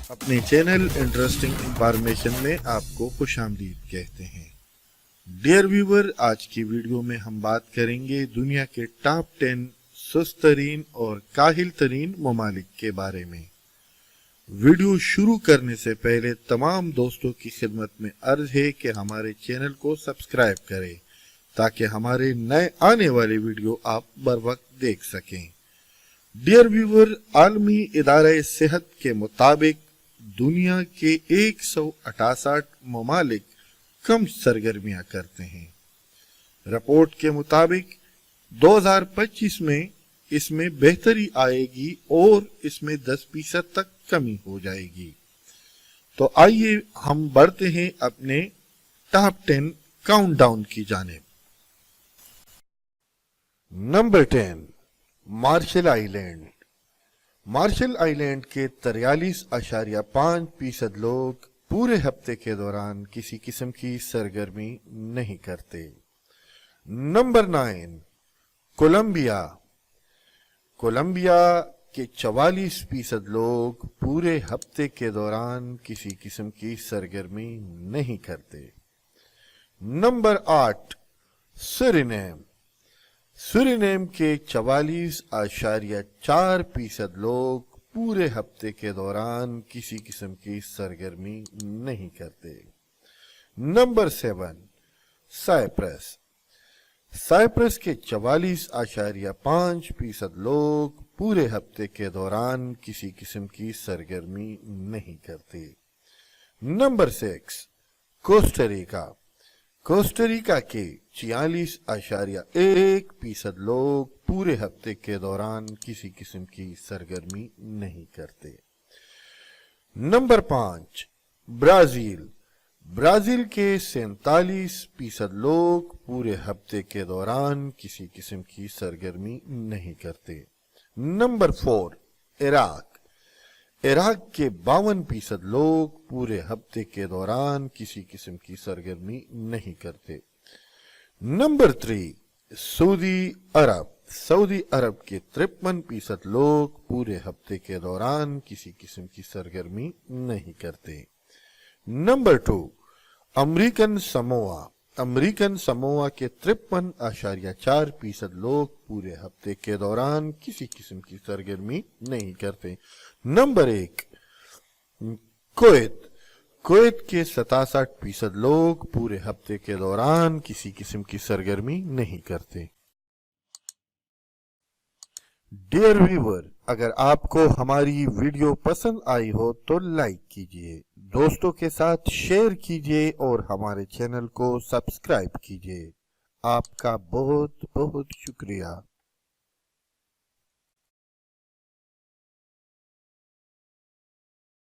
اپنے channel interesting information میں آپ کو خوش آمدید کہتے ہیں۔ ڈیئر ویور، آج کی ویڈیو میں ہم بات کریں گے دنیا کے ٹاپ 10 سست ترین اور کاہل ترین ممالک کے بارے میں۔ ویڈیو شروع کرنے سے پہلے تمام دوستوں کی خدمت میں عرض ہے کہ ہمارے چینل کو سبسکرائب کریں تاکہ ہمارے نئے آنے والے ویڈیو آپ بر وقت دیکھ سکیں۔ ڈیئر ویور، عالمی ادارہ صحت کے مطابق دنیا کے 168 ممالک کم سرگرمیاں کرتے ہیں۔ رپورٹ کے مطابق 2025 میں اس میں بہتری آئے گی اور اس میں 10% تک کمی ہو جائے گی۔ تو آئیے ہم بڑھتے ہیں اپنے ٹاپ 10 کاؤنٹ ڈاؤن کی جانب۔ نمبر 10، مارشل آئی لینڈ۔ مارشل آئی لینڈ کے 43.5% لوگ پورے ہفتے کے دوران کسی قسم کی سرگرمی نہیں کرتے۔ Number 9، Colombia. کولمبیا کے 44% لوگ پورے ہفتے کے دوران کسی قسم کی سرگرمی نہیں کرتے۔ Number 8، Suriname. سورینام کے 44.4% لوگ پورے ہفتے کے دوران کسی قسم کی سرگرمی نہیں کرتے۔ Number 7، Cyprus. سائپرس کے 44.5% لوگ پورے ہفتے کے دوران کسی قسم کی سرگرمی نہیں کرتے۔ نمبر 6، کوسٹاریکا۔ کوسٹاریکا کے 46.1% لوگ پورے ہفتے کے دوران کسی قسم کی سرگرمی نہیں کرتے۔ Number 5، Brazil. برازیل کے 47% لوگ پورے ہفتے کے دوران کسی قسم کی سرگرمی نہیں کرتے۔ نمبر 4، عراق۔ عراق کے 52% لوگ پورے ہفتے کے دوران کسی قسم کی سرگرمی نہیں کرتے۔ نمبر 3، سعودی عرب۔ سعودی عرب کے 53% لوگ پورے ہفتے کے دوران کسی قسم کی سرگرمی نہیں کرتے۔ Number 2، American Samoa. American Samoa کے 53.4% لوگ پورے ہفتے کے دوران کسی قسم کی سرگرمی نہیں کرتے۔ Number 1، Kuwait. کویت کے 67% لوگ پورے ہفتے کے دوران کسی قسم کی سرگرمی نہیں کرتے۔ ڈیئر ویور، اگر آپ کو ہماری ویڈیو پسند آئی ہو تو لائک کیجئے، دوستوں کے ساتھ شیئر کیجئے اور ہمارے چینل کو سبسکرائب کیجئے۔ آپ کا بہت بہت شکریہ۔